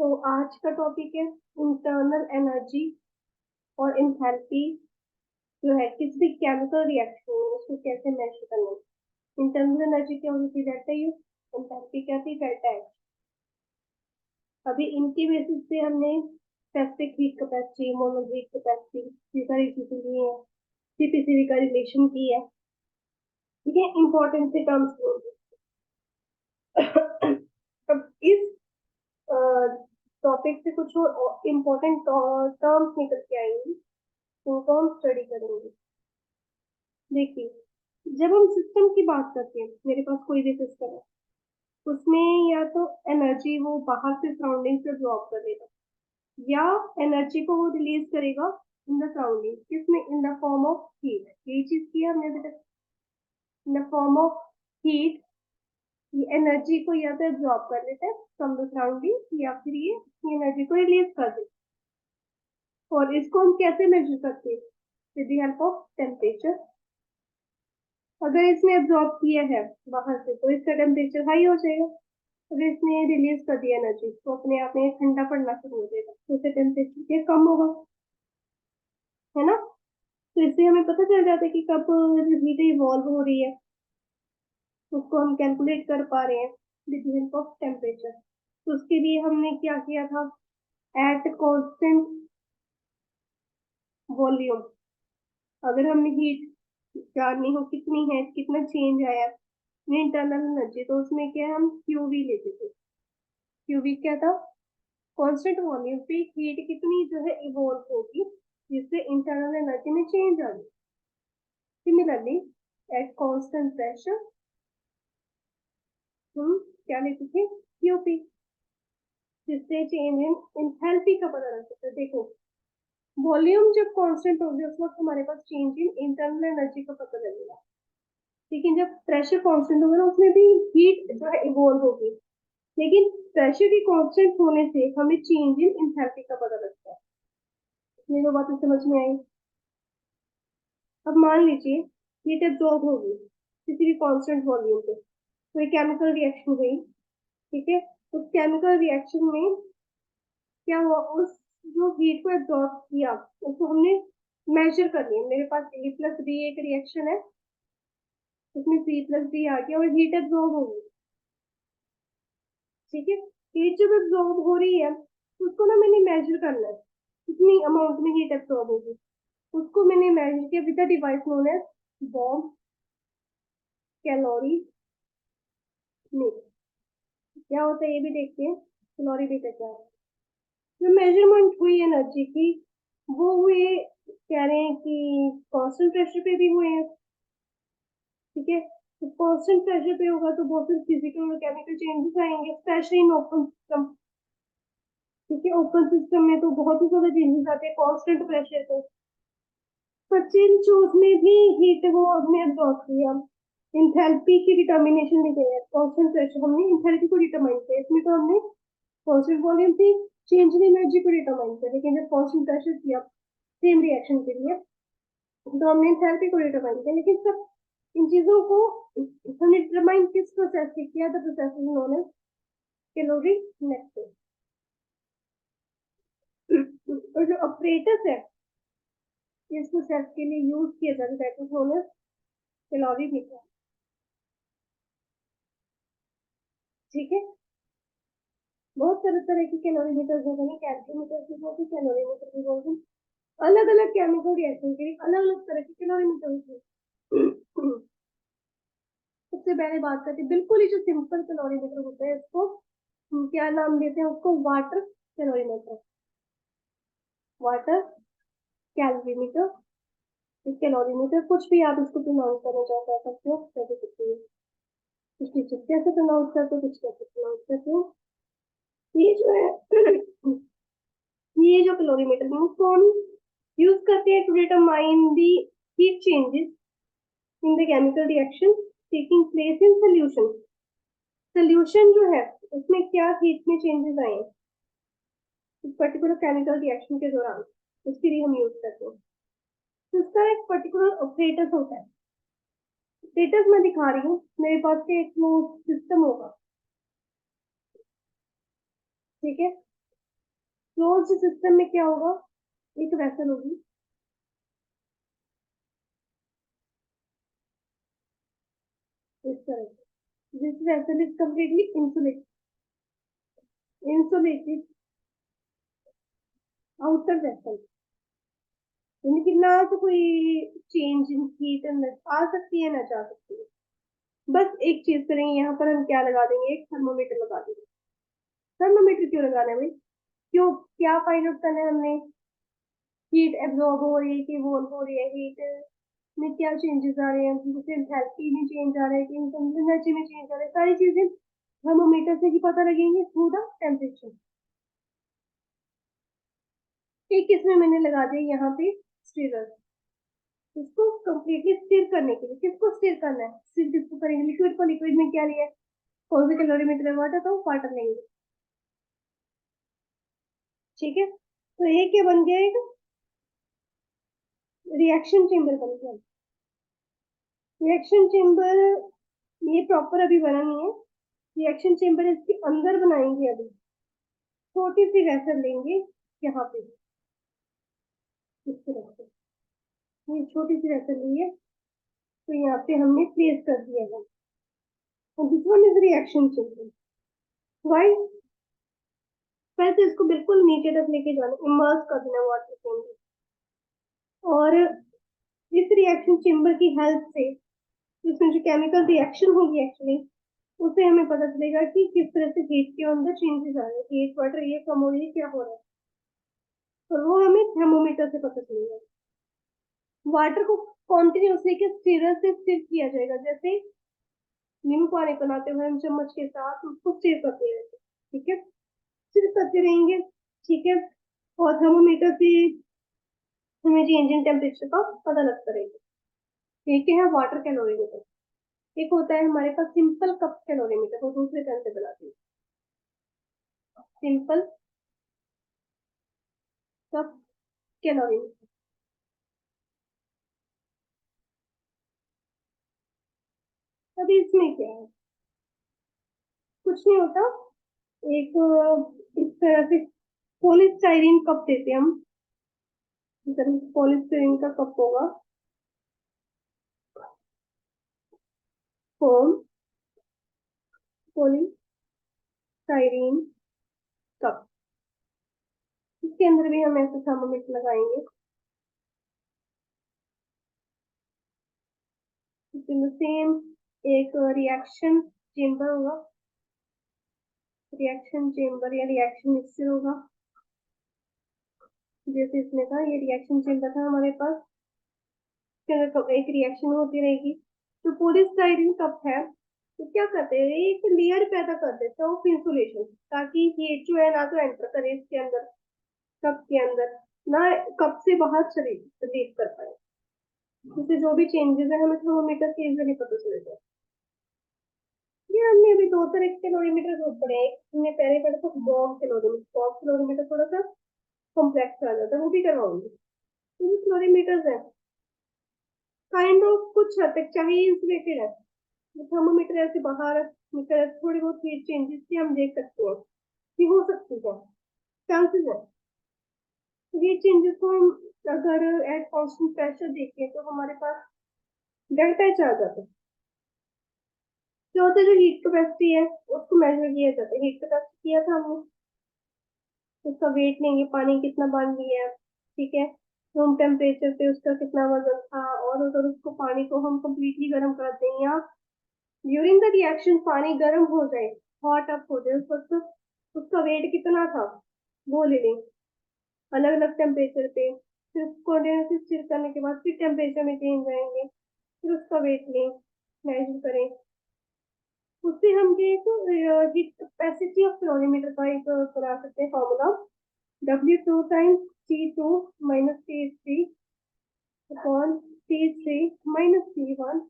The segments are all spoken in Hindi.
तो आज का टॉपिक है इंटरनल एनर्जी और इंथैल्पी जो है किसी भी केमिकल रिएक्शन में उसको कैसे मेजर करना है। इंटरनल एनर्जी क्या होती थी, डेल्टा यू। इंथैल्पी क्या थी, डेल्टा एच। अभी इनकी बेसिस पे हमने specific heat capacity, Monod heat capacity, ये सारी चीजें ली है, सीपीसीवी का रिलेशन की है। ठीक है, इंपॉर्टेंट से टर्म्स। अब इस टॉपिक से कुछ और इम्पोर्टेंट टर्म्स निकल के आएंगी, उनको हम स्टडी करेंगे। देखिए, जब हम सिस्टम की बात करते हैं, मेरे पास कोई भी सिस्टम है, उसमें या तो एनर्जी वो बाहर से सराउंडिंग से ड्रॉप कर देगा, या एनर्जी को वो रिलीज करेगा इन द सराउंडिंग, किसमें, in the form of heat. यही चीज की हमने अभी तक, in the form of heat. ये एनर्जी को या तो एब्जॉर्ब कर लेता है फ्रॉम द सराउंडिंग, या फिर ये एनर्जी को रिलीज कर देता है। और इसको हम कैसे मेजर करते हैं, with the help of temperature. अगर इसने एब्जॉर्ब किया है बाहर से तो इसका टेम्परेचर हाई हो जाएगा। अगर इसने रिलीज कर दिया एनर्जी तो अपने आप में ठंडा पड़ना शुरू हो जाएगा, तो उससे टेम्परेचर क्या कम होगा, है ना। तो इससे हमें पता चल जाता है कि कब जो हीट इवॉल्व हो रही है, उसको हम कैलकुलेट कर पा रहे हैं with the help of temperature. तो उसके लिए हमने क्या किया था, एट कांस्टेंट वॉल्यूम अगर हमने हीट जाननी हो कितनी है, कितना चेंज आया इंटरनल एनर्जी, तो उसमें क्या है, हम क्यूवी लेते थे। क्यूवी क्या था, कांस्टेंट वॉल्यूम पे हीट कितनी जो है इवॉल्व होगी, जिससे इंटरनल एनर्जी में चेंज आ गई। सिमिलरली एट कांस्टेंट प्रेशर हम क्या लेते थे, क्यूपी, जिससे चेंज इन इंथैल्पी का पता लग सकता है। देखो, वॉल्यूम जब कांस्टेंट होगी उस वक्त हमारे पास चेंज इन इंटरनल एनर्जी का पता लगेगा, लेकिन जब प्रेशर कांस्टेंट होगा ना उसमें भी हीट जो है इवॉल्व होगी, लेकिन प्रेशर के कांस्टेंट होने से हमें चेंज इन इंथैल्पी का पता लगता है। ये दो बातें समझ में आई। अब मान लीजिए हीट एब्जॉर्ब होगी किसी भी कांस्टेंट वॉल्यूम पे, कोई केमिकल रिएक्शन हुई, ठीक है। उस केमिकल रिएक्शन में क्या हुआ, उस जो हीट को एब्जॉर्ब किया उसको हमने मेजर कर लिया। मेरे पास ए प्लस बी एक रिएक्शन है, उसमें सी प्लस डी आ गया और हीट एब्जॉर्ब हो गई, ठीक है। हीट जब एब्जॉर्ब हो रही है उसको ना मैंने मेजर करना है, कितनी अमाउंट में हीट एब्जॉर्ब होगी, उसको मैंने मेजर किया with the device known as bomb calorimeter. क्या होता है ये भी देखते हैं, कैलोरी मीटर क्या है। जो मेजरमेंट हुई एनर्जी की, वो हुए, कह रहे हैं कि कांस्टेंट प्रेशर पे भी हुए हैं, ठीक है। तो कांस्टेंट प्रेशर पे होगा तो बहुत सारे फिजिकल और केमिकल चेंजेस आएंगे, स्पेशली इन ओपन सिस्टम, ठीक है। ओपन सिस्टम में तो बहुत ही ज्यादा चेंजेस आते हैं कांस्टेंट प्रेशर पे। सचिन चूज में भी हीट वो हमने एब्जॉर्ब किया, इंथैल्पी की डिटर्मिनेशन भी किया है, कांस्टेंट प्रेशर हमने इंथैल्पी को डिटरमाइन किया, इसमें तो हमने कांस्टेंट वॉल्यूम थी, चेंज इन एनर्जी को डिटरमाइन किया, लेकिन जब कांस्टेंट प्रेशर किया सेम रिएक्शन के लिए तो हमने इंथैल्पी को डिटरमाइन किया। लेकिन सब इन चीजों को हमने डिटरमाइन किस प्रोसेस से किया, the process is known as calorie method. और जो ऑपरेटर्स है इस प्रोसेस के लिए यूज किया जाता है that is known as calorimeter, ठीक है। बहुत तरह तरह की कैलोरी मीटर होते हैं, कैलोरीमीटर भी बोलते हैं, कैलोरी मीटर भी बोलते हैं। अलग अलग केमिकल रिएक्शन के लिए अलग अलग तरह की कैलोरी मीटर होती है। सबसे पहले बात करते हैं बिल्कुल ही जो सिंपल कैलोरीमीटर होता है, इसको हम क्या नाम देते हैं, उसको water calorimeter, water calorimeter, calorimeter, कुछ भी आप इसको प्रोनाउंस करना चाह सकते हो, कर सकते हो। कुछ टीचर कैसे प्रोनाउंस करते हो, कुछ कैसे प्रोनाउंस करते हो। ये जो है ये जो कैलोरीमीटर है उसको हम यूज करते हैं to determine the heat changes in the chemical reaction taking place in solution. Solution जो है उसमें क्या हीट में चेंजेस आए हैं इस पर्टिकुलर केमिकल रिएक्शन के दौरान, उसके लिए हम यूज करते हैं। तो इसका एक पर्टिकुलर ऑपरेटर्स होता है, ऑपरेटर्स मैं दिखा रही हूँ, मेरे पास के एक वो सिस्टम होगा, ठीक है। क्लोज्ड सिस्टम में क्या होगा, एक वेसल होगी, इस तरह से, this vessel is completely insulated outer vessel, यानी कि ना तो कोई चेंज इन हीट अंदर आ सकती है ना जा सकती है। बस एक चीज करेंगे, यहाँ पर हम क्या लगा देंगे, एक थर्मोमीटर लगा देंगे। थर्मोमीटर क्यों लगाना है भाई, क्यों, क्या फाइंड आउट करना है हमने, हीट एब्जॉर्ब हो रही है कि वॉल हो रही है, हीट में क्या चेंजेस आ रहे हैं, जैसे एंथैल्पी में चेंज आ रहा है कि एनर्जी में चेंज आ रहा है, सारी चीजें थर्मोमीटर से ही पता लगेंगे थ्रू द टेम्परेचर। एक इसमें मैंने लगा दिया यहाँ पे स्टीरर, इसको कंप्लीटली स्थिर करने के लिए, किसको स्थिर करना है, स्थिर किसको करेंगे, लिक्विड को, लिक्विड में क्या लिया है, कौन से कैलोरीमीटर वाटर, तो वाटर लेंगे, ठीक है। तो ये क्या बन गया, एक रिएक्शन चेम्बर बन गया। रिएक्शन चेम्बर ये प्रॉपर अभी बना नहीं है, रिएक्शन चेम्बर इसके अंदर बनाएंगे अभी, छोटी सी वेसल लेंगे यहाँ पे, इस तरह से, ये छोटी सी वेसल ली है, तो यहाँ पे हमने प्लेस कर दिया है, this one is reaction chamber. Why, पहले इसको बिल्कुल नीचे तक लेके जाना, इमर्स कर देना वाटर के अंदर, और इस रिएक्शन चेम्बर की हेल्प से इसमें जो केमिकल रिएक्शन होगी एक्चुअली, उससे हमें पता चलेगा कि किस तरह से हीट के अंदर चेंजेस आ रहे हैं, हीट बढ़ रही है, कम हो रही है, क्या हो रहा है, और वो हमें थर्मोमीटर से पता चलेगा। वाटर को कॉन्टिन्यूसली के स्टीरर से स्टिर किया जाएगा, जैसे नींबू पानी बनाते हुए हम चम्मच के साथ उसको स्टिर करते रहेंगे, ठीक है, स्टिर करते रहेंगे, ठीक है, और थर्मोमीटर से हमें चेंज इन टेम्परेचर का पता लगता रहेगा। ठीक है, वाटर कैलोरीमीटर, एक होता है हमारे पास सिंपल कप कैलोरीमीटर, वो दूसरे पेन से बनाते हैं, सिंपल कप कैलोरीमीटर। अभी इसमें क्या है, कुछ नहीं होता, एक इस तरह से पॉलीस्टाइरीन कप देते हैं हम, पॉलीस्टाइरीन का कप होगा, फोम पॉलीस्टाइरीन कप, इसके अंदर भी हम ऐसे थर्मोमीटर लगाएंगे, सेम एक रिएक्शन चेम्बर होगा, रिएक्शन चेम्बर या रिएक्शन मिक्सर होगा, जैसे इसमें था, ये रिएक्शन चेम्बर था हमारे पास, एक रिएक्शन होती रहेगी। जो पॉलीस्टाइरीन कप है, तो क्या करते हैं, एक लेयर पैदा कर देते हैं ऑफ इंसुलेशन, ताकि हीट जो है ना तो एंटर करे इसके अंदर, कप के अंदर, ना कप से बाहर चले लीक कर पाए, जिससे जो भी चेंजेस है हमें थर्मोमीटर के जरिए पता चलेगा। ये हमने अभी दो तरह के कैलोरीमीटर खोज पड़े हैं, एक हमने पहले पढ़ा था बॉब कैलोरीमीटर, बॉब कैलोरीमीटर थोड़ा सा कॉम्प्लेक्स आ जाता है, वो भी करवाऊंगी। तो ये कैलोरीमीटर्स है काइंड ऑफ कुछ हद तक चाहे इंसुलेटेड है, थर्मोमीटर ऐसे बाहर निकल, थोड़ी बहुत हीट चेंजेस भी हम देख सकते हैं कि हो सकती है, चांसेस है। ये चेंजेस को हम अगर एट कांस्टेंट प्रेशर देखें तो हमारे पास डेल्टा एच आ जाता है, जो होता है, जो हीट कैपेसिटी है उसको मेजर किया जाता है, हीट कैपेसिटी किया था हमने, उसका वेट लेंगे, पानी कितना बन लिया है, ठीक है, रूम टेम्परेचर पे उसका कितना वजन था, और अगर उसको पानी को हम कंप्लीटली गर्म कर दें या ड्यूरिंग द रिएक्शन पानी गर्म हो जाए, हॉट अप हो जाए, उस वक्त उसका वेट कितना था वो ले लें अलग अलग टेम्परेचर पे, फिर उसको स्टिर करने के बाद फिर टेम्परेचर में चेंज आएंगे, फिर उसका वेट लें, मेजर करें, उससे हम एक हीट कैपेसिटी ऑफ कैलोरीमीटर का एक बना सकते हैं formula, W2 times T2 minus T3 upon T3 minus T1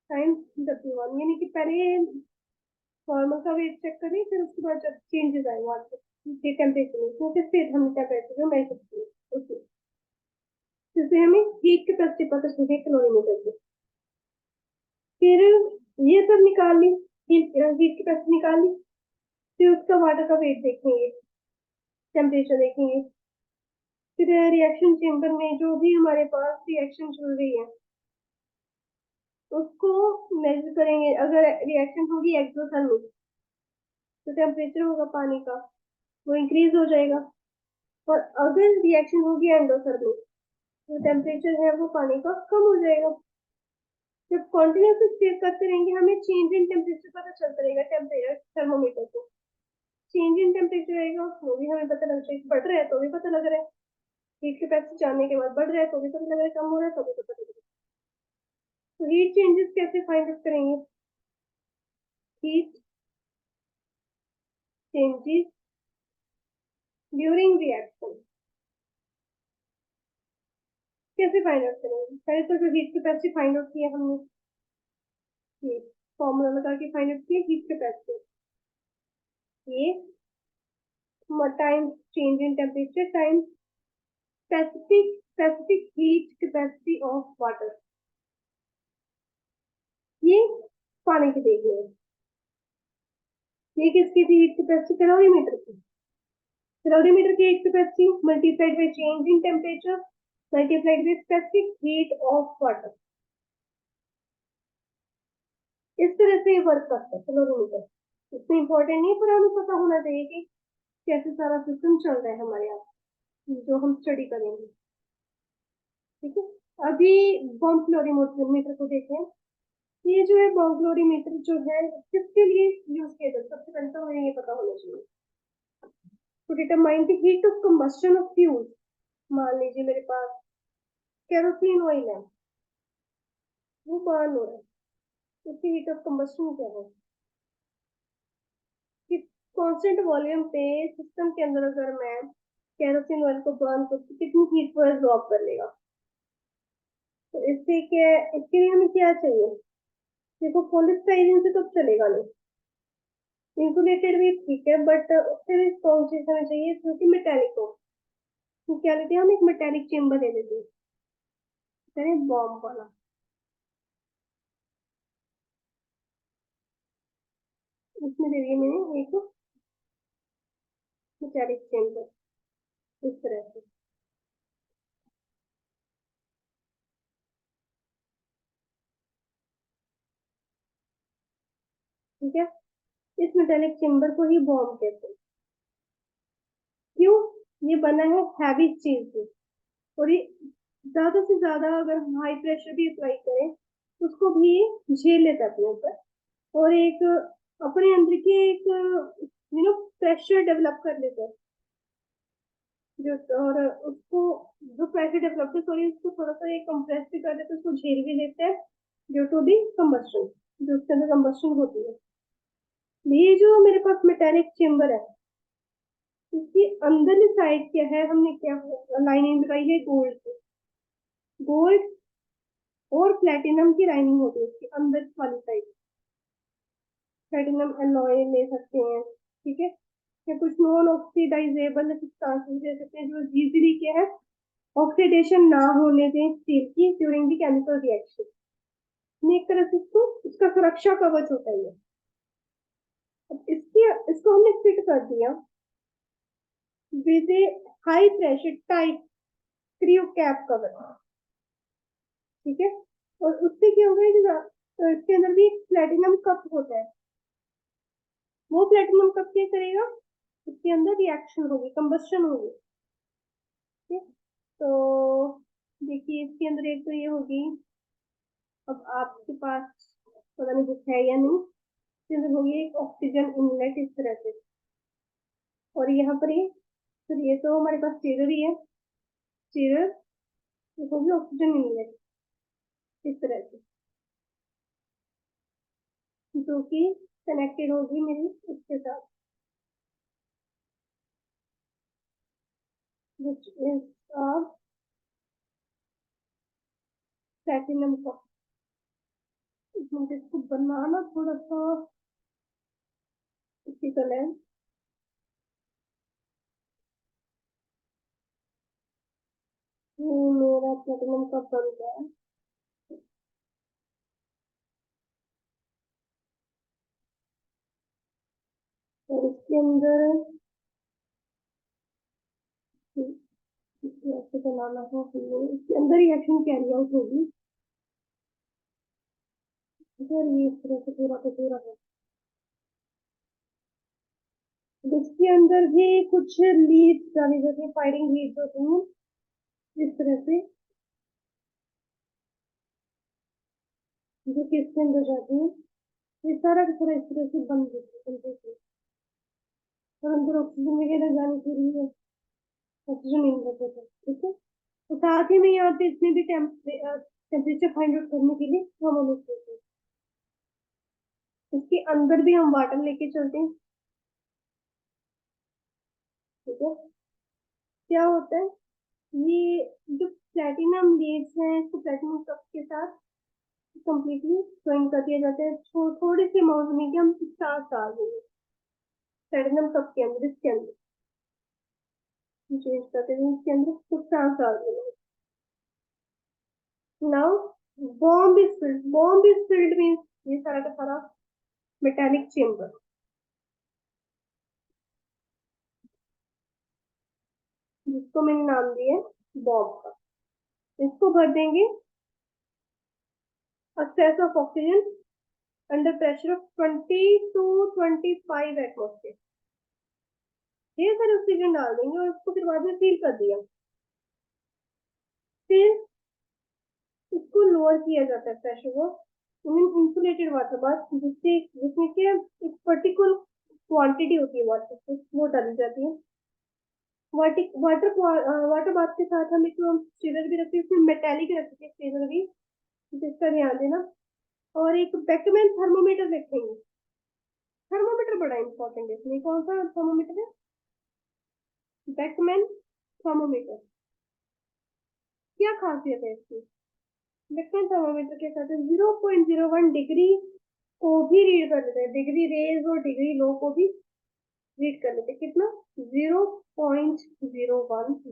times W1, यानी कि पहले नॉर्मल का वेट चेक करें, फिर उसके बाद जब चेंजेस आए वाटर के टेम्परेचर में, तो फिर हम टेम्परेचर में मेजर करें उसमें, जिससे हमें हीट कैपेसिटी पता चलती है कैलोरीमीटर से। फिर ये सब निकाल ली, हीट कैपेसिटी निकाल ली, फिर उसका वाटर का वेट देखेंगे, टेम्परेचर देखेंगे। फिर रिएक्शन चेम्बर में जो भी हमारे पास रिएक्शन चल रही है उसको मेजर करेंगे। अगर रिएक्शन होगी एक्सोथर्मिक तो टेम्परेचर होगा पानी का वो इंक्रीज हो जाएगा, और अगर रिएक्शन होगी एंडोथर्मिक तो टेम्परेचर है वो पानी का कम हो जाएगा। जब कॉन्टिन्यूसली चेक करते रहेंगे हमें चेंज इन टेम्परेचर पता चलता रहेगा। टेम्परेचर थर्मोमीटर को चेंज इन टेम्परेचर रहेगा वो भी हमें पता लग जाएगा। बढ़ रहा है तो भी पता लग रहा है, हीट कैपेसिटी जानने के बाद बढ़ रहा है तो भी पता लग रहा है, कम हो रहा है तो भी पता लग रहा है। तो हीट चेंजेस कैसे फाइंड आउट करेंगे? हीट चेंजेस ड्यूरिंग रिएक्शन कैसे फाइंड आउट करेंगे? पहले तो जो हीट कैपेसिटी फाइंड आउट किया हमने, ये फॉर्मूला लगा के फाइंड आउट किया हीट कैपेसिटी, ये time change in temperature time specific heat capacity of water, ये पानी की देख रहे हैं। ये किसकी थी हीट कैपेसिटी? कैलोरीमीटर की। कैलोरीमीटर की heat capacity multiplied by change in temperature multiplied by specific heat of water, इस तरह से वर्क करता है कैलोरीमीटर। इतना इंपॉर्टेंट नहीं है पर हमें पता होना चाहिए कि कैसे सारा सिस्टम चल रहा है हमारे यहाँ जो हम स्टडी करेंगे। ठीक है, अभी बॉम्ब क्लोरीमीटर को देखें। ये जो है बॉम्ब क्लोरीमीटर जो है किसके लिए यूज किया जाता है? सबसे पहले तो हमें ये पता होना चाहिए to determine the heat of combustion of fuel. मान लीजिए मेरे पास केरोसिन ऑयल है, वो बर्न हो रहा है, उसकी हीट ऑफ कंबस्शन क्या है कि कांस्टेंट वॉल्यूम पे सिस्टम के अंदर अगर मैं केरोसिन ऑयल को बर्न करती कितनी हीट को ड्रॉप कर लेगा। तो इससे क्या, इसके लिए हमें क्या चाहिए? देखो पॉलीस्टाइरीन से तो चलेगा नहीं, इंसुलेटेड भी ठीक है बट उससे भी स्ट्रॉन्ग चीज हमें चाहिए क्योंकि मेटेलिक हो। तो क्या लेते हैं हम? एक मेटेलिक चेम्बर ले लेते हैं बॉम्ब वाला। इसमें दे दिया मैंने एक मेटेलिक चेम्बर इस तरह से। ठीक है, इस मेटेलिक चेम्बर को ही बॉम्ब कहते हैं। क्यों? ये बना है हैवी स्टील से, और ये ज्यादा से ज्यादा अगर हाई प्रेशर भी अप्लाई करें उसको भी ये झेल लेता है अपने ऊपर, और एक अपने अंदर की एक प्रेशर डेवलप कर लेता है जो, और उसको जो प्रेशर डेवलप है सॉरी उसको थोड़ा सा एक कंप्रेस भी कर देते हैं, उसको झेल भी लेते हैं ड्यू टू दी कंबस्शन, जो उसके अंदर कंबस्शन होती है। ये जो मेरे पास मेटेलिक चेम्बर है इसकी अंदर साइड क्या है, हमने क्या लाइनिंग लगाई है गोल्ड की। गोल्ड और प्लेटिनम की लाइनिंग होती है इसकी अंदर वाली साइड। प्लेटिनम एलॉय ले सकते हैं, ठीक है, या कुछ नॉन ऑक्सीडाइजेबल सब्सटेंसेस ले सकते हैं जो इजीली क्या है ऑक्सीडेशन ना होने दें स्टील की ड्यूरिंग द केमिकल रिएक्शन। एक तरह से इसको इसका सुरक्षा कवच होता है ये। अब इसके इसको हमने फिट कर दिया with a high pressure tight screw cap cover, ठीक है, और उससे क्या होगा कि इसके अंदर भी प्लेटिनम कप होता है, वो प्लेटिनम कप क्या करेगा, इसके अंदर रिएक्शन होगी, कंबस्शन होगी। ठीक है, तो देखिए इसके अंदर एक तो ये होगी, अब आपके पास पता नहीं बुक है या नहीं, इसके अंदर होगी एक ऑक्सीजन इनलेट इस तरह से, और यहाँ पर ये, फिर ये तो हमारे पास स्टीरर ही है, स्टीरर, ये होगी ऑक्सीजन इनलेट इस तरह से, जो कि कनेक्टेड होगी मेरी इसके साथ, which is a platinum cup। मुझे इसको बनाना थोड़ा सा डिफिकल्ट है। ये मेरा प्लेटिनम कप बन गया है, और इसके अंदर से बनाना है हमने, इसके अंदर रिएक्शन कैरी आउट होगी। अगर ये इस तरह से पूरा का पूरा है, इसके अंदर भी कुछ लीड्स डाली जाती है, फायरिंग लीड्स होती हैं इस तरह से, जो कि इसके अंदर जाती है। ये सारा का सारा इस तरह से बंद होता है और अंदर ऑक्सीजन वगैरह जाने के लिए ऑक्सीजन इन होता है। ठीक है, तो साथ ही में यहाँ पे इसमें भी टेम्परेचर फाइंड आउट करने के लिए थर्मोमीटर होते हैं। इसके अंदर भी हम वाटर लेके चलते हैं। ठीक है, क्या होता है, ये जो प्लेटिनम लीड्स हैं इसको प्लेटिनम कप के साथ कंप्लीटली ज्वाइन कर दिया जाता है। थोड़ी सी अमाउंट में कि हम 50 डाल देंगे प्लेटिनम कप के अंदर, इसके अंदर चेंज करते हैं, इसके अंदर 50 डाल देंगे। Now bomb is filled means ये सारा का सारा मेटालिक चेम्बर, जिसको मैंने नाम दिया बॉम्ब का, इसको भर देंगे excess of oxygen under pressure of 20 to 25 atmosphere. ढेर सारे ऑक्सीजन डाल देंगे और उसको फिर बाद में सील कर दिया। फिर इसको लोअर किया जाता है प्रेशर को इंसुलेटेड वाटर बाथ, जिससे जिसमें कि एक पर्टिकुलर क्वांटिटी होती है वाटर की, वो डाली जाती है। वाटर बाथ के साथ हम एक स्टीलर भी रखते हैं, उसमें मेटेलिक रखते हैं स्टीलर भी, जिसका ध्यान देना। और एक बेकमैन थर्मोमीटर रखेंगे। थर्मोमीटर बड़ा इंपॉर्टेंट है इसमें। कौन सा थर्मोमीटर है? Beckmann thermometer. क्या खासियत है इसकी? बेकमैन थर्मोमीटर के साथ 0.01 डिग्री को भी रीड कर लेते हैं, डिग्री रेज और डिग्री लो को भी रीड कर लेते हैं। कितना? 0.01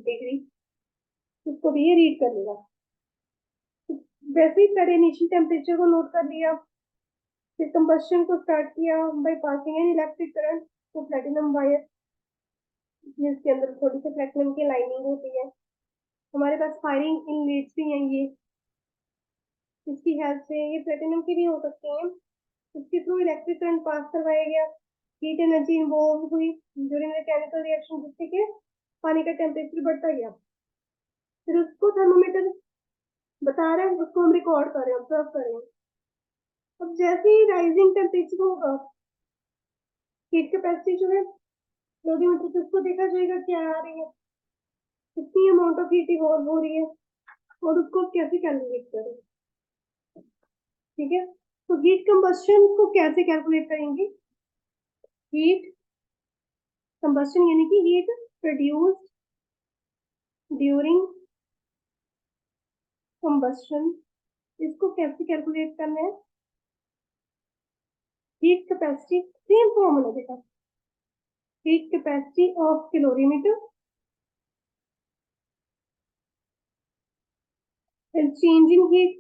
डिग्री, इसको भी ये रीड कर लेगा। वैसे ही पहले इनिशियल टेम्परेचर को नोट कर लिया, फिर कंबस्शन को स्टार्ट किया by passing an electric current to platinum wire, जिसके अंदर थोड़ी सी प्लेटिनम की लाइनिंग होती है। हमारे पास फायरिंग इन लीड्स भी हैं, ये इसकी हेल्प से ये प्लेटिनम की भी हो सकती हैं। इसके थ्रू इलेक्ट्रिक करंट पास करवाया गया, हीट एनर्जी इन्वॉल्व हुई ड्यूरिंग द केमिकल रिएक्शन, जिससे कि पानी का टेम्परेचर बढ़ता गया। फिर उसको थर्मोमीटर बता रहे हैं, उसको हम रिकॉर्ड कर रहे हैं, ऑब्जर्व कर रहे हैं। अब जैसे ही राइजिंग टेम्परेचर होगा, हीट कैपेसिटी जो है फ्लोरीमीटर से उसको देखा जाएगा क्या आ रही है, कितनी अमाउंट ऑफ हीट इवॉल्व हो रही है, और उसको कैसे कैलकुलेट करें। ठीक है, तो हीट कंबस्शन को कैसे कैलकुलेट करेंगे? हीट कंबस्शन यानी कि हीट प्रोड्यूस्ड ड्यूरिंग कंबस्शन, इसको कैसे कैलकुलेट करना है? हीट कैपेसिटी, सेम फॉर्मूला बेटा, heat capacity of calorimeter is change in heat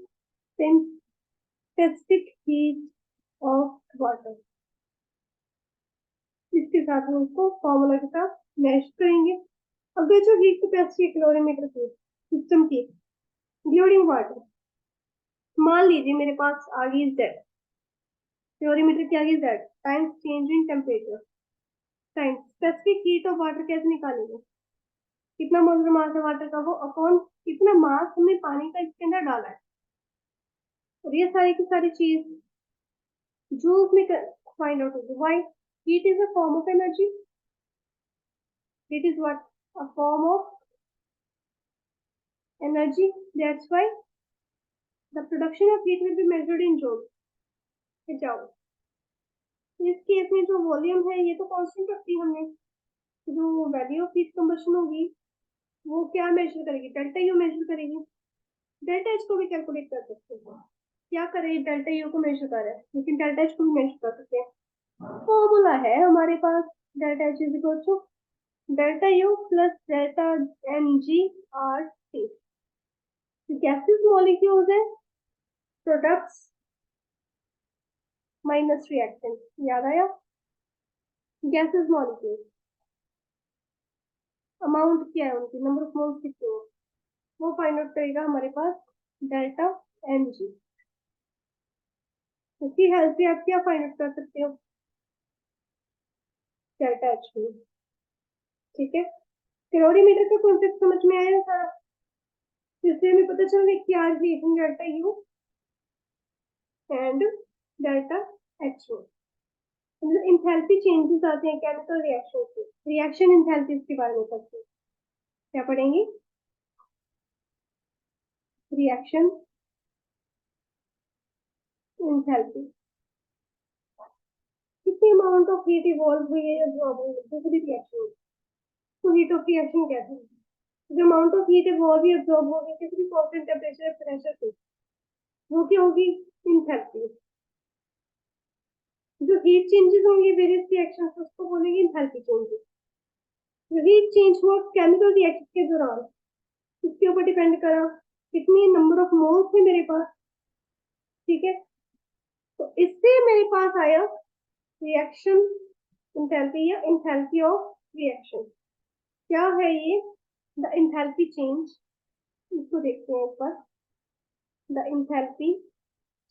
syntestic heat of water। इसके साथ हम उसको फॉर्मूला के साथ मैच करेंगे। अगर जो हीट कैपेसिटी कैलोरीमीटर की सिस्टम की ड्यूरिंग वाटर, मान लीजिए मेरे पास आ गई जेड, कैलोरीमीटर की आ गई Z times change in temperature times specific heat of water, कैसे निकालेंगे? कितना मोलर मास है वाटर का, वो अपॉन कितना मास हमने पानी का इसके अंदर डाला है। और ये सारी की सारी चीज जो उसमें फाइंड आउट होगी। Why? Heat is a form of energy. Heat is what? A form of energy. That's why the production of heat will be measured in joule. जाओ, इस केस में जो वॉल्यूम है ये तो कांस्टेंट रखती हमने, जो वैल्यू ऑफ हीट कंबशन होगी वो क्या मेजर करेगी? डेल्टा यू मेजर करेगी। डेल्टा एच को भी कैलकुलेट कर सकते हैं। क्या करें, डेल्टा यू को मेजर कर रहे हैं, लेकिन डेल्टा एच को भी मेजर कर सकते हैं। फॉर्मूला है हमारे पास, delta H is equal to delta U plus delta N G R T. Gases molecules है, प्रोडक्ट्स माइनस रिएक्टेंट, याद आया? गैसेस मॉलिक्यूल अमाउंट क्या है उनकी, नंबर ऑफ मोल्स कितने हैं, वो फाइंड आउट करेगा हमारे पास डेल्टा एन जी। उसकी हेल्प से आप क्या फाइंड आउट कर सकते हो, डेल्टा एच बी। ठीक है, कैलोरीमीटर का कॉन्सेप्ट समझ में आया सारा, जिससे हमें पता चल रहा है कि r reaction delta U and delta H o. मतलब इंथैल्पी चेंजेस आते हैं केमिकल रिएक्शन से, रिएक्शन इंथैल्पीज के बारे में पढ़ते हैं। क्या पढ़ेंगे, रिएक्शन इंथैल्पी, कितनी अमाउंट ऑफ हीट इवॉल्व हुई है या ड्रॉप हुई है दूसरी रिएक्शन। तो हीट ऑफ रिएक्शन कहते हैं जो अमाउंट ऑफ हीट इवॉल्व या ड्रॉप होगी किसी भी कांस्टेंट टेंपरेचर प्रेशर पे, वो क्या होगी, इंथैल्पी। जो हीट चेंजेस होंगे वेरियस रिएक्शंस उसको बोलेंगे इंथैल्पी चेंजेस। जो हीट चेंज हुआ केमिकल रिएक्शन के दौरान इसके ऊपर डिपेंड करा कितनी नंबर ऑफ मोल्स थे मेरे पास। ठीक है, तो इससे मेरे पास आया रिएक्शन इंथैल्पी या इंथैल्पी ऑफ रिएक्शन। क्या है ये, द इंथैल्पी चेंज, इसको देखते हैं एक बार। द इंथैल्पी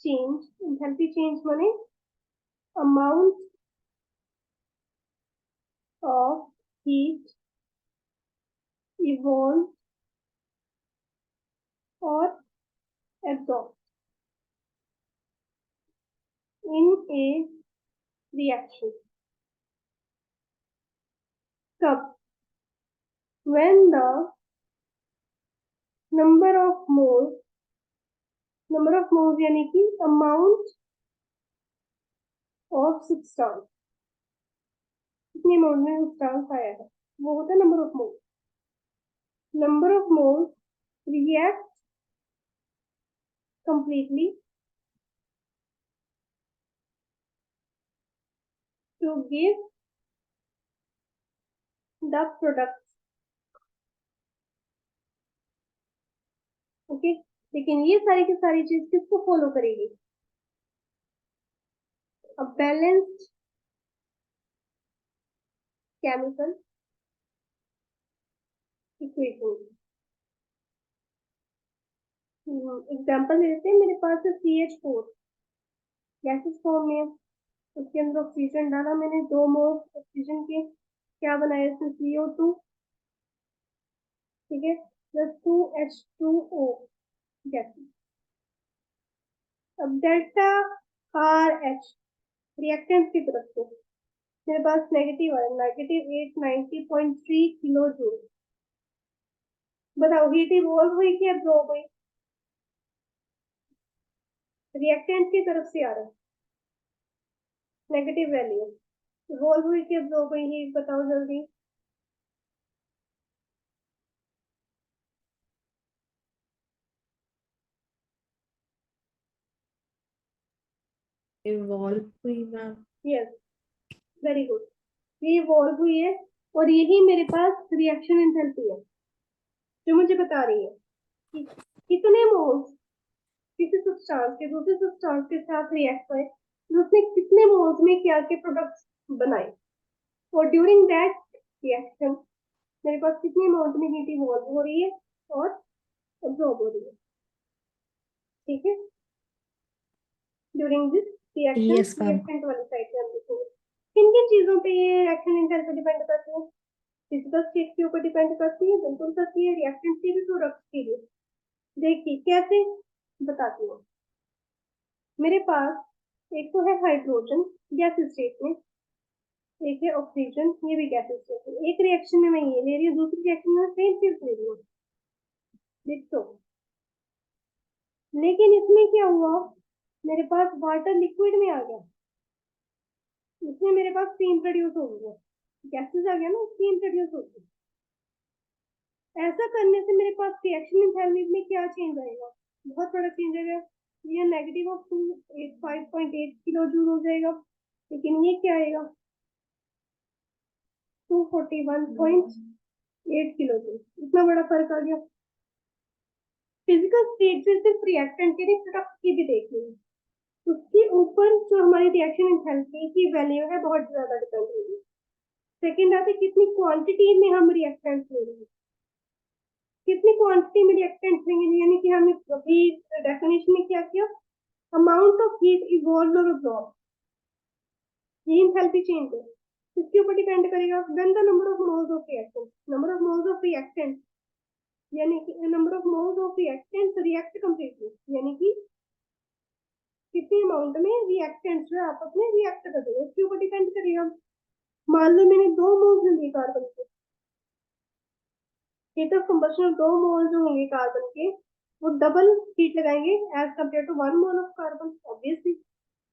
चेंज माने अमाउंट ऑफ हीट इवॉल्व और एब्जॉर्ब इन ए रिएक्शन। कब, when the number of moles यानी कि amount of substance, कितने मोल में substance आया है वो होता है number of moles। number of moles react completely to give the product। Okay, लेकिन ये सारी की सारी चीज किसको फॉलो करेगी, a balanced chemical equation। Example लेते हैं, मेरे पास है CH4 गैसेस फॉर्म में, उसके अंदर ऑक्सीजन डाला मैंने, 2 मोल ऑक्सीजन के, क्या बनाया इसमें CO2। ठीक है, प्लस 2H2O गैसेस। अब डेल्टा आर एच रिएक्टेंट की तरफ से मेरे पास नेगेटिव है, -890.3 किलो जूल। बताओ हीट इवॉल्व हुई कि एब्जॉर्ब हुई, रिएक्टेंट की तरफ से आ रहा है नेगेटिव वैल्यू, इवॉल्व हुई कि एब्जॉर्ब हुई, हीट बताओ जल्दी। इवॉल्व हुई मैम। यस, वेरी गुड, ये इवॉल्व हुई है और यही मेरे पास रिएक्शन एंथैल्पी है जो मुझे बता रही है कि कितने मोल्स किसी सब्सटेंस के दूसरे सब्सटेंस के साथ रिएक्ट हुए, तो उसने कितने मोल्स में क्या के प्रोडक्ट्स बनाए, और ड्यूरिंग दैट रिएक्शन मेरे पास कितने मोल्स में हीट इवॉल्व हो रही है और अब्सॉर्ब हो रही है। ठीक है, during this reaction, yes ma'am. Reactant वाली साइड से हम देखेंगे किन किन चीजों पे ये रिएक्शन एंथैल्पी डिपेंड करती है। फिजिकल स्टेट के ऊपर डिपेंड करती है, बिल्कुल करती है, रिएक्टेंट के भी, प्रोडक्ट्स के भी। देखिए कैसे, बताती हूँ। मेरे पास एक तो है हाइड्रोजन गैस स्टेट में, एक है ऑक्सीजन, ये भी गैस स्टेट में। एक रिएक्शन में मैं ये ले रही हूँ, दूसरी रिएक्शन में सेम चीज ले रही हूँ, देख तो। लेकिन इसमें क्या हुआ, मेरे पास वाटर लिक्विड में आ गया, इसमें मेरे पास स्टीम प्रोड्यूस हो गया, गैसेस आ गया ना, स्टीम प्रोड्यूस हो गया। ऐसा करने से मेरे पास रिएक्शन एंथैल्पी में क्या चेंज आएगा, बहुत बड़ा चेंज आएगा। ये नेगेटिव ऑफ 285.8 किलो जूल हो जाएगा, लेकिन ये क्या आएगा 241.8 किलो जूल, इतना बड़ा फर्क आ गया। फिजिकल स्टेट से सिर्फ रिएक्टेंट के प्रोडक्ट की भी देख ली, उसके ऊपर जो हमारी रिएक्शन एंथैल्पी की वैल्यू है बहुत ज्यादा डिपेंड होगी। सेकेंड आती कितनी क्वांटिटी में हम रिएक्टेंट ले रहे हैं, कितनी क्वांटिटी में रिएक्टेंट लेंगे, यानी कि हमने अभी डेफिनेशन में क्या किया, अमाउंट ऑफ हीट इवॉल्व और अब्सॉर्ब, ये एंथैल्पी चेंज है। इसके ऊपर डिपेंड करेगा when the number of moles of reactant, number of moles of reactant, यानी कि number of moles of reactant react completely, यानी कि कितनी अमाउंट में रिएक्टेंट्स जो आपस में रिएक्ट कर देंगे, इसके ऊपर डिपेंड करेगा। मान लो मैंने 2 मोल्स लिए कार्बन के, हीट ऑफ कंबशन 2 मोल जो होंगे कार्बन के, वो डबल हीट लगाएंगे as compare to 1 mole of carbon, obviously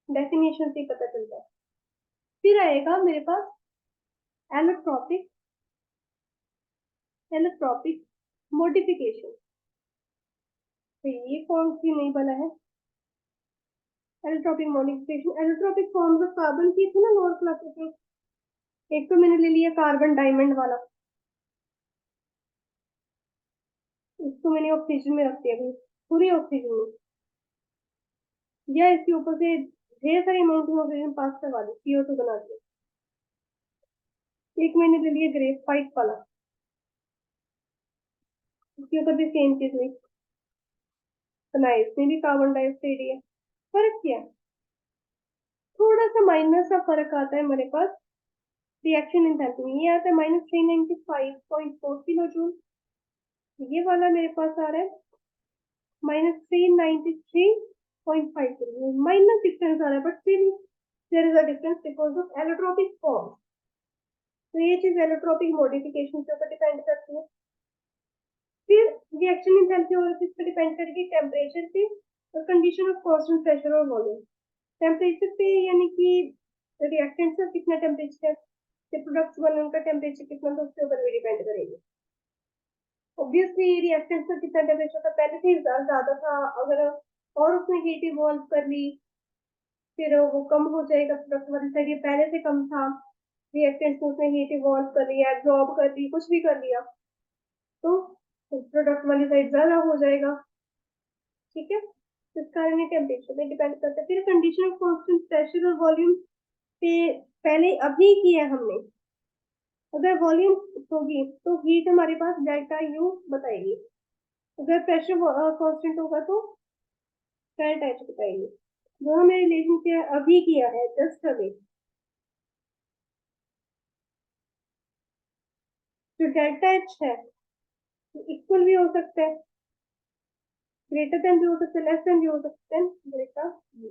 definition से पता चलता है। फिर आएगा मेरे पास एलोट्रोपिक, एलोट्रोपिक मॉडिफिकेशन, तो ये कौन सी नहीं बना है, allotropic modification, allotropic forms of carbon की थी ना लोअर क्लासेस में, एक तो मैंने ले लिया कार्बन डायमंड वाला, इसको मैंने ऑक्सीजन में रख दिया अभी, पूरी ऑक्सीजन में, या इसके ऊपर से ढेर सारी अमाउंट में ऑक्सीजन पास करवा दी, CO2 बना दिया। एक मैंने ले लिया ग्रेफाइट वाला, इसके ऊपर भी सेम चीज हुई, बनाए, इसमें भी कार्बन डाइऑक्साइड है। फर्क क्या है, थोड़ा सा माइनस सा फर्क आता है हमारे पास रिएक्शन एंथैल्पी में, ये आता है -395.4 किलो जूल, ये वाला मेरे पास आ रहा है -393.5 किलो, माइनस डिफरेंस आ रहा है, but still there is a difference because of allotropic form. तो ये चीज एलोट्रोपिक मॉडिफिकेशन के ऊपर डिपेंड करती है। फिर रिएक्शन एंथैल्पी और किस पे डिपेंड करेगी, टेम्परेचर पे और कंडीशन ऑफ कांस्टेंट प्रेशर और वॉल्यूम। टेम्परेचर पे यानी कि रिएक्टेंट्स का कितना टेम्परेचर है, प्रोडक्ट्स बनने का टेम्परेचर कितना, तो उसके ऊपर भी डिपेंड करेगी। ऑब्वियसली रिएक्टेंट्स का कितना टेम्परेचर था, पहले से ज्यादा था, अगर और उसने हीट इवॉल्व कर ली फिर वो कम हो जाएगा प्रोडक्ट वाली साइड, ये पहले से कम था, रिएक्टेंट्स उसने हीट इवॉल्व कर लिया, एब्जॉर्ब कर ली, कुछ भी कर लिया, तो प्रोडक्ट वाली साइड ज्यादा हो जाएगा, ठीक है। इस कारण ये टेम्परेचर पे डिपेंड करता है। फिर कंडीशन ऑफ कांस्टेंट प्रेशर और वॉल्यूम पे पहले अभी किया हमने, अगर वॉल्यूम होगी तो हीट हमारे पास डेल्टा यू बताएगी, अगर प्रेशर कांस्टेंट होगा तो डेल्टा एच बताएगी। जो हमें रिलेशन के अभी किया है जस्ट अभी, जो डेल्टा एच है इक्वल भी हो सकता है, ग्रेटर देन भी हो सकता है, लेस देन भी हो सकता है, डेल्टा यू,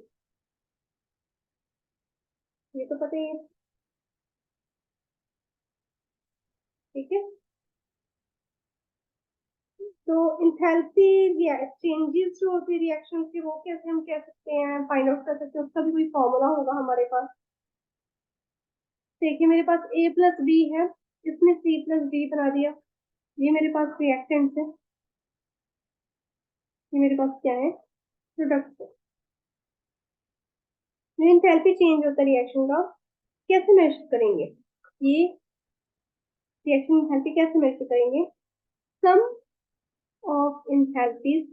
ये तो पता ही है, ठीक है। तो इंथैल्पी चेंजेस जो होती है रिएक्शन के, वो कैसे हम कह सकते हैं, फाइंड आउट कर सकते हैं, उसका भी कोई फॉर्मूला होगा हमारे पास। देखिए मेरे पास A प्लस बी है, इसमें C प्लस डी बना दिया, ये मेरे पास रिएक्टेंट है, ये मेरे पास क्या है, प्रोडक्ट है। इंथैल्पी चेंज होता है रिएक्शन का, कैसे मेजर करेंगे, ये रिएक्शन इंथैल्पी कैसे मेजर करेंगे, सम ऑफ इंथैल्पीज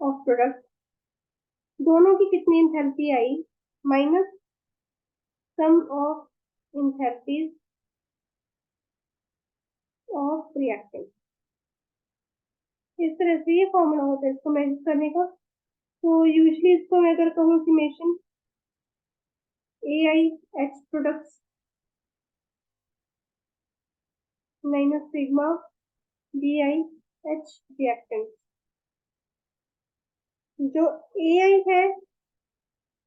ऑफ प्रोडक्ट, दोनों की कितनी enthalpy I, minus sum of enthalpies of reactant. इस तरह से ये फॉर्मूला होता है इसको मेजर करने का। तो यूजली इसको मैं अगर कहूँ summation AI X products minus sigma BI H reactant, जो AI है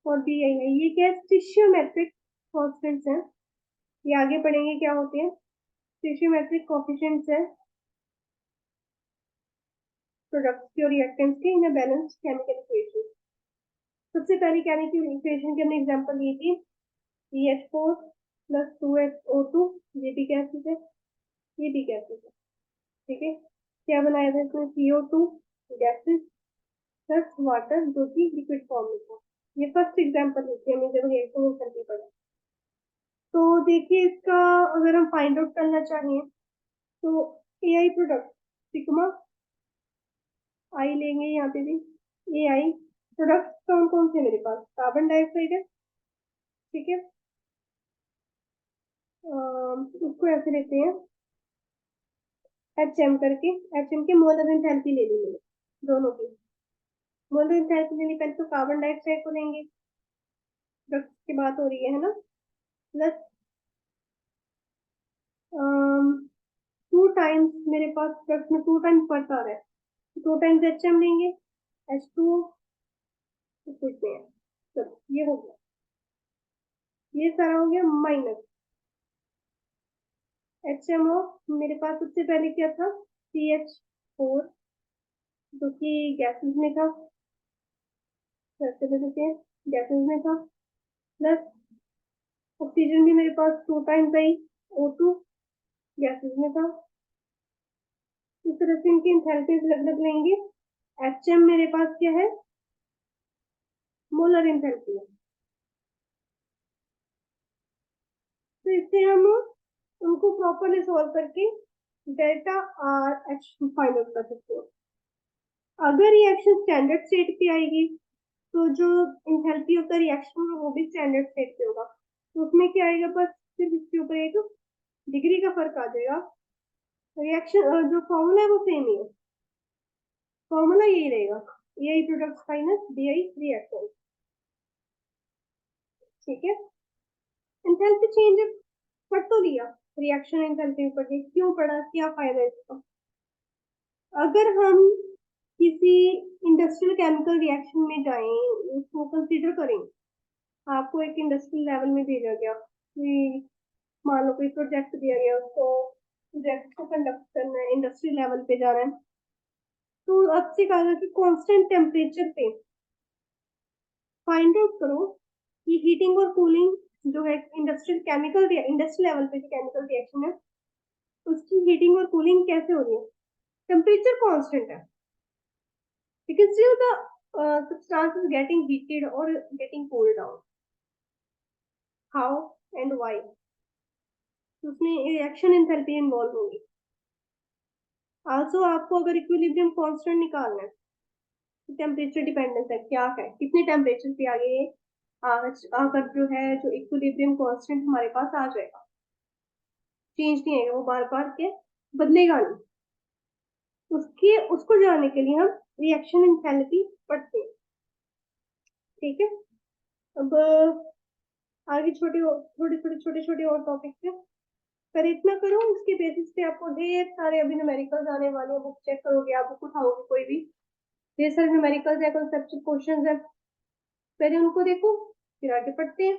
और BI है ये क्या है, स्टिशियोमेट्रिक कॉन्स्टेंट्स हैं, ये आगे पढ़ेंगे क्या होते हैं, स्टिशियोमेट्रिक कोफिशिएंट्स है प्रोडक्ट्स के और रिएक्टेंट्स के इन अ बैलेंस्ड केमिकल इक्वेशन। सबसे पहले केमिकल इक्वेशन की हमने एग्जांपल ली थी CH4 प्लस 2SO2, ये भी गैसेस है, ये भी गैसेस है, ठीक है। क्या बनाया था इसमें, CO2 गैसेस प्लस वाटर जो कि लिक्विड फॉर्म में था। ये फर्स्ट एग्जांपल होती है हमें जब रिएक्शन करनी पड़े। तो देखिए इसका अगर हम फाइंड आउट करना चाहें तो AI प्रोडक्ट सिग्मा आई लेंगे, यहाँ पे भी AI प्रोडक्ट कौन कौन से मेरे पास, कार्बन डाइऑक्साइड है, ठीक है, इसको ऐसे लेते हैं HM करके, HM के मोलर एंथैल्पी ले ली मैंने दोनों की। मोलर एंथैल्पी लेनी, पहले तो कार्बन डाइऑक्साइड को लेंगे, ड्रग्स की बात हो रही है ना, प्लस 2 टाइम्स, मेरे पास ड्रग्स में 2 टाइम्स पड़ता आ रहा है, 2 टाइम्स HM लेंगे, H2O कुछ नहीं है। चलो ये हो गया, ये सारा हो गया माइनस HMO। मेरे पास सबसे पहले क्या था, CH4 जो कि गैसेस में था, वैसे भी देते हैं गैसेस में था, प्लस ऑक्सीजन भी मेरे पास 2 टाइम्स आई, O2 गैसेस में था। इस तरह से इनकी एंथैल्पीज अलग अलग लेंगे। HM मेरे पास क्या है, मोलर एंथैल्पी है, तो इससे हम उनको प्रॉपरली सॉल्व करके delta R H find out कर सकते हो। अगर रिएक्शन स्टैंडर्ड स्टेट पे आएगी तो जो इंथैल्पी ऑफ द रिएक्शन वो भी स्टैंडर्ड स्टेट पे होगा, तो उसमें क्या आएगा, बस सिर्फ इसके ऊपर एक डिग्री का फर्क आ जाएगा। रिएक्शन जो फॉर्मूला है वो सेम ही है, फॉर्मूला यही रहेगा, AI product minus DI reaction. ठीक है, एंथैल्पी चेंज पढ़ तो लिया, रिएक्शन एंथैल्पी पढ़ ली, क्यों पढ़ा, क्या फायदा है इसका। अगर हम किसी इंडस्ट्रियल केमिकल रिएक्शन में जाएं, उसको कंसीडर करें, आपको एक इंडस्ट्रियल लेवल में भेजा गया कि मान लो कोई प्रोजेक्ट दिया गया, उसको प्रोजेक्ट को कंडक्ट करना है, इंडस्ट्रियल लेवल पे जाना है, तो आपसे कहा गया कि कांस्टेंट टेम्परेचर पे फाइंड आउट करो कि हीटिंग और कूलिंग जो है इंडस्ट्रियल केमिकल इंडस्ट्रियल लेवल पे जो केमिकल रिएक्शन है उसकी हीटिंग और कूलिंग कैसे हो रही है, टेम्परेचर कांस्टेंट है लेकिन still the substance is getting heated or getting cooled down, how and why, तो उसमें रिएक्शन एंथैल्पी इन्वॉल्व होगी। आल्सो आपको अगर इक्विलिब्रियम कांस्टेंट निकालना है, टेम्परेचर डिपेंडेंस है, क्या है कितने टेम्परेचर पे आगे ये आकर जो है जो इक्विलिब्रियम कांस्टेंट हमारे पास आ जाएगा, चेंज नहीं आएगा, वो बार बार के बदलेगा नहीं, उसके उसको जानने के लिए हम रिएक्शन एंथैल्पी पढ़ते हैं। ठीक है, अब आगे छोटे छोटे और टॉपिक है, पर इतना करो उसके बेसिस पे आपको ढेर सारे अभी न्यूमेरिकल्स आने वाले हैं, बुक चेक करोगे आप, बुक उठाओगे कोई भी, ढेर सारे न्यूमेरिकल्स है, कॉन्सेप्चुअल क्वेश्चंस है, पहले उनको देखो फिर आगे पढ़ते हैं।